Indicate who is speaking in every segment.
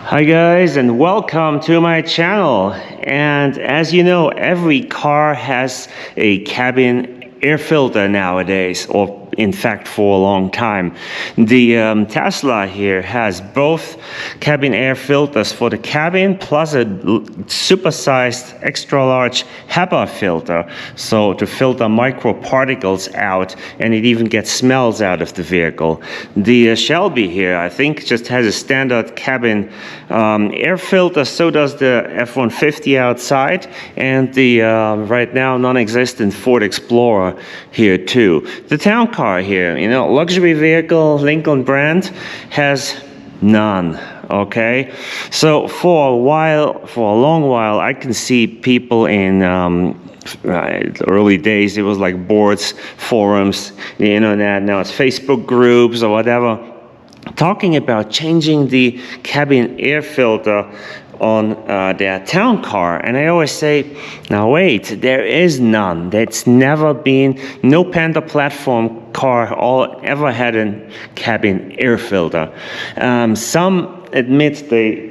Speaker 1: Hi guys, and welcome to my channel. And as you know, every car has a cabin air filter nowadays, or in fact for a long time. The Tesla here has both cabin air filters for the cabin plus a supersized extra large HEPA filter, so to filter microparticles out, and it even gets smells out of the vehicle. The Shelby here, I think, just has a standard cabin air filter. So does the F-150 outside, and the right now non-existent Ford Explorer here too. The town car here, you know, luxury vehicle, Lincoln brand, has none. Okay, so for a long while, I can see people in early days, it was like boards, forums, the internet. Now it's Facebook groups or whatever, talking about changing the cabin air filter on their town car. And I always say, now wait, there is none. That's never been, no Panther platform car ever had a cabin air filter. Some admit they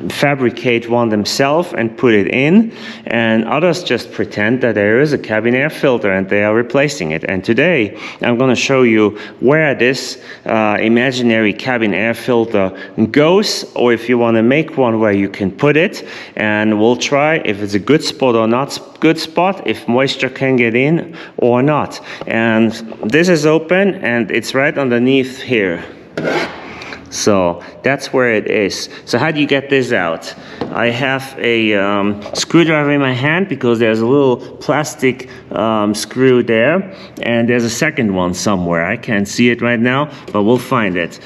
Speaker 1: fabricate one themselves and put it in, and others just pretend that there is a cabin air filter and they are replacing it. And today I'm going to show you where this imaginary cabin air filter goes, or if you want to make one where you can put it, and we'll try if it's a good spot or not good spot, if moisture can get in or not. And this is open and it's right underneath here. So that's where it is. So how do you get this out? I have a screwdriver in my hand because there's a little plastic screw there, and there's a second one somewhere. I can't see it right now, but we'll find it.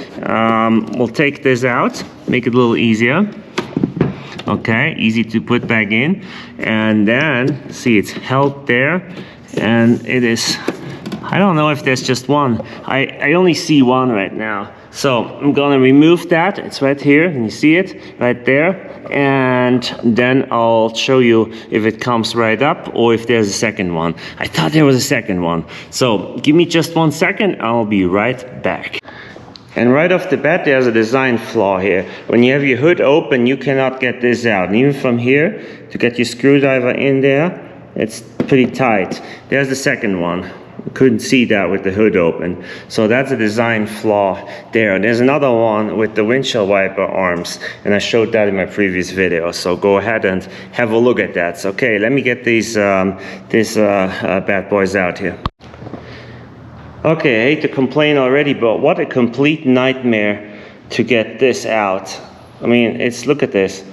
Speaker 1: We'll take this out, make it a little easier. Okay, easy to put back in. And then, see, it's held there, and it is, I don't know if there's just one. I only see one right now. So I'm gonna remove that. It's right here, and you see it right there. And then I'll show you if it comes right up or if there's a second one. I thought there was a second one. So give me just 1 second, I'll be right back. And right off the bat, there's a design flaw here. When you have your hood open, you cannot get this out. And even from here, to get your screwdriver in there, it's pretty tight. There's the second one. Couldn't see that with the hood open. So that's a design flaw there. There's another one with the windshield wiper arms, and I showed that in my previous video. So go ahead and have a look at that. So, okay, let me get these bad boys out here. Okay, I hate to complain already, but what a complete nightmare to get this out. I mean, look at this.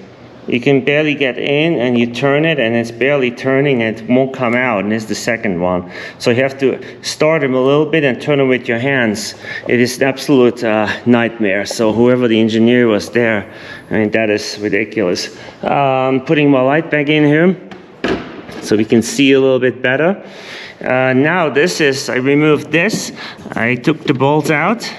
Speaker 1: You can barely get in, and you turn it and it's barely turning and it won't come out, and it's the second one. So you have to start them a little bit and turn them with your hands. It is an absolute nightmare. So whoever the engineer was there, I mean, that is ridiculous. Putting my light back in here so we can see a little bit better. Now I removed this. I took the bolts out,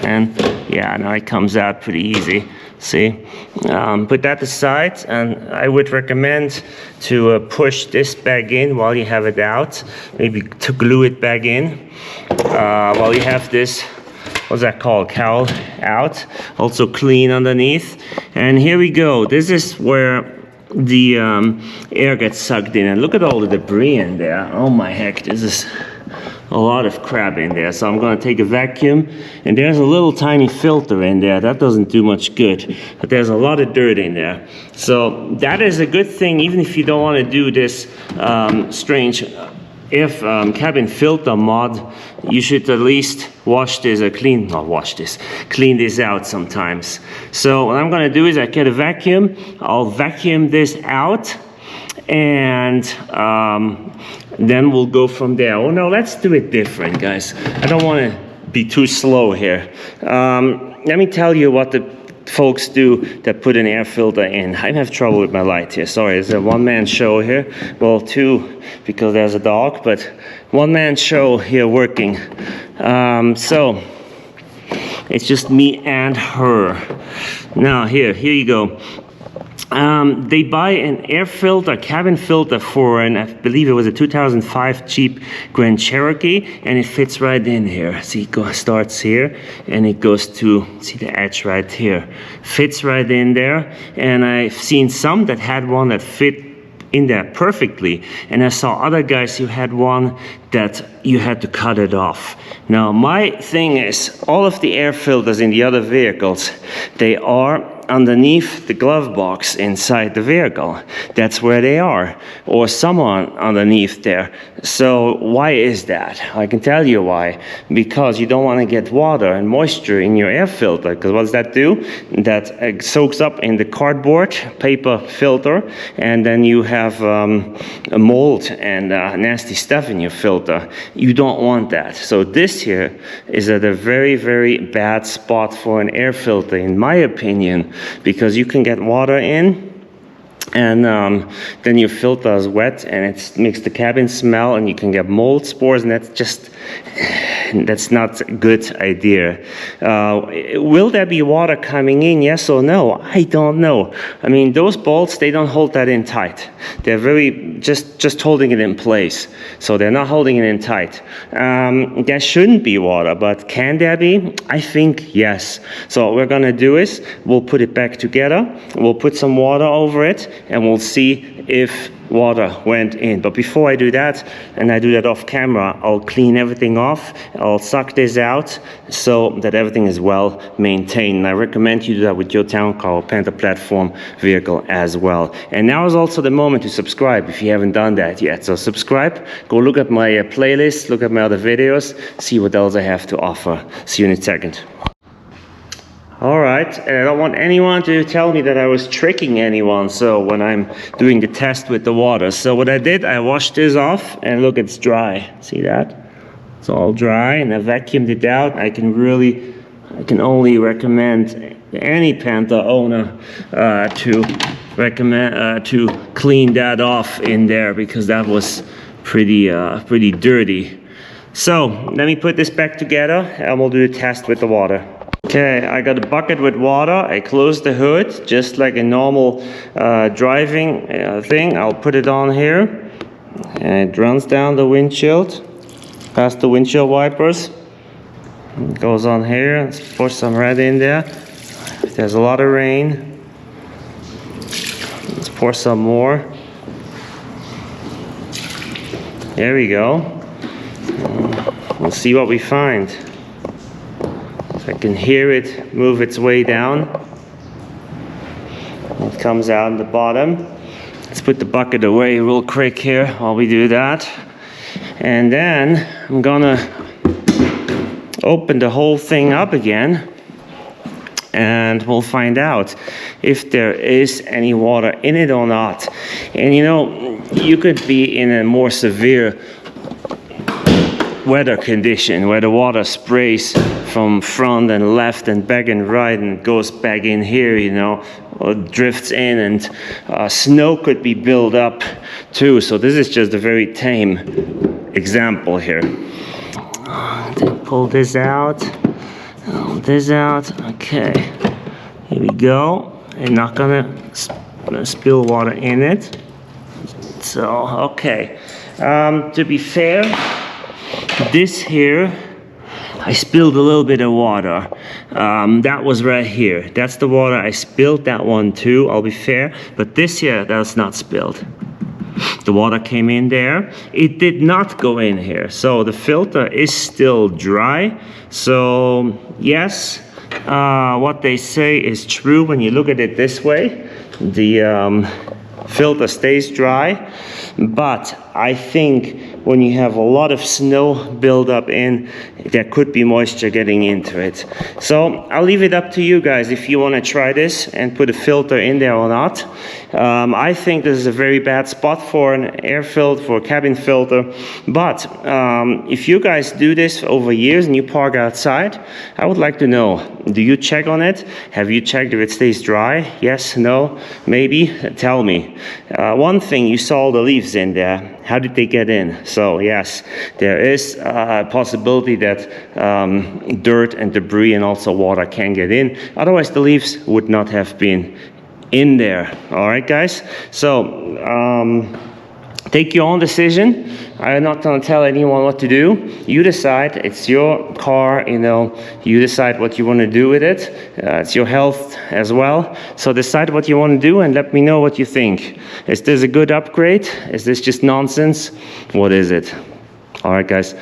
Speaker 1: and yeah, now it comes out pretty easy. See, put that aside, and I would recommend to push this back in while you have it out. Maybe to glue it back in while you have this, what's that called, cowl out. Also clean underneath. And here we go. This is where the air gets sucked in. And look at all the debris in there. Oh my heck, this is a lot of crap in there. So I'm going to take a vacuum, and there's a little tiny filter in there. That doesn't do much good, but there's a lot of dirt in there. So that is a good thing, even if you don't want to do this strange cabin filter mod. You should at least clean this out sometimes. So what I'm going to do is I get a vacuum. I'll vacuum this out, and then we'll go from there. Oh no, let's do it different, guys. I don't want to be too slow here. Let me tell you what the folks do that put an air filter in. I have trouble with my light here. Sorry, it's a one-man show here. Well, two, because there's a dog, but one-man show here working. So it's just me and her. Now here you go. They buy an air filter, cabin filter for an, I believe it was a 2005 Jeep Grand Cherokee, and it fits right in here. See, it starts here, and it goes to, see the edge right here. Fits right in there, and I've seen some that had one that fit in there perfectly, and I saw other guys who had one that you had to cut it off. Now, my thing is, all of the air filters in the other vehicles, they are underneath the glove box inside the vehicle. That's where they are, or someone underneath there. So why is that? I can tell you why. Because you don't want to get water and moisture in your air filter, because what does that do? That soaks up in the cardboard paper filter, and then you have a mold and nasty stuff in your filter. You don't want that. So this here is at a very, very bad spot for an air filter, in my opinion, because you can get water in, and then your filter is wet, and it makes the cabin smell, and you can get mold spores, and that's not a good idea. Will there be water coming in, yes or no? I don't know. I mean, those bolts, they don't hold that in tight. They're very, just holding it in place. So they're not holding it in tight. There shouldn't be water, but can there be? I think yes. So what we're gonna do is, we'll put it back together, we'll put some water over it, and we'll see if water went in. But before I do that, and I do that off camera, I'll clean everything off. I'll suck this out so that everything is well maintained. And I recommend you do that with your town car or Panther platform vehicle as well. And now is also the moment to subscribe if you haven't done that yet. So subscribe, go look at my playlist, look at my other videos, see what else I have to offer. See you in a second. All right, and I don't want anyone to tell me that I was tricking anyone, so when I'm doing the test with the water. So what I did, I washed this off, and look, it's dry. See that? It's all dry, and I vacuumed it out. I can only recommend any Panther owner to clean that off in there, because that was pretty dirty. So let me put this back together, and we'll do the test with the water. Okay, I got a bucket with water. I closed the hood just like a normal driving thing. I'll put it on here, and it runs down the windshield, past the windshield wipers. It goes on here. Let's pour some red in there. If there's a lot of rain, let's pour some more. There we go. We'll see what we find. I can hear it move its way down. It comes out in the bottom. Let's put the bucket away real quick here while we do that. And then I'm gonna open the whole thing up again, and we'll find out if there is any water in it or not. And you know, you could be in a more severe weather condition where the water sprays from front and left and back and right and goes back in here, you know, or drifts in, and snow could be built up too. So this is just a very tame example here. Pull this out, okay, here we go. I'm not gonna spill water in it. So, okay, to be fair, this here, I spilled a little bit of water. That was right here. That's the water I spilled, that one too, I'll be fair. But this here, that's not spilled. The water came in there. It did not go in here. So the filter is still dry. So yes, what they say is true when you look at it this way. The filter stays dry. But I think when you have a lot of snow buildup in, there could be moisture getting into it. So I'll leave it up to you guys if you want to try this and put a filter in there or not. I think this is a very bad spot for an air filter, for a cabin filter. But if you guys do this over years and you park outside, I would like to know, do you check on it? Have you checked if it stays dry? Yes, no, maybe? Tell me. One thing, you saw all the leaves in there. How did they get in? So yes, there is a possibility that dirt and debris and also water can get in. Otherwise, the leaves would not have been in there. All right, guys. So take your own decision. I'm not going to tell anyone what to do. You decide. It's your car, you know. You decide what you want to do with it. It's your health as well. So decide what you want to do and let me know what you think. Is this a good upgrade? Is this just nonsense? What is it? All right, guys.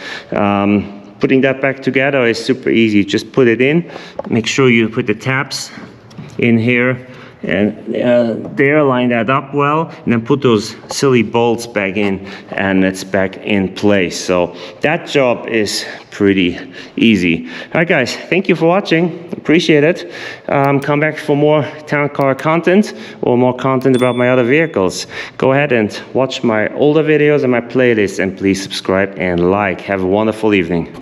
Speaker 1: Putting that back together is super easy. Just put it in. Make sure you put the tabs in here. And there, line that up well, and then put those silly bolts back in, and it's back in place. So that job is pretty easy. All right, guys, thank you for watching. Appreciate it. Come back for more town car content or more content about my other vehicles. Go ahead and watch my older videos and my playlist, and please subscribe and like. Have a wonderful evening.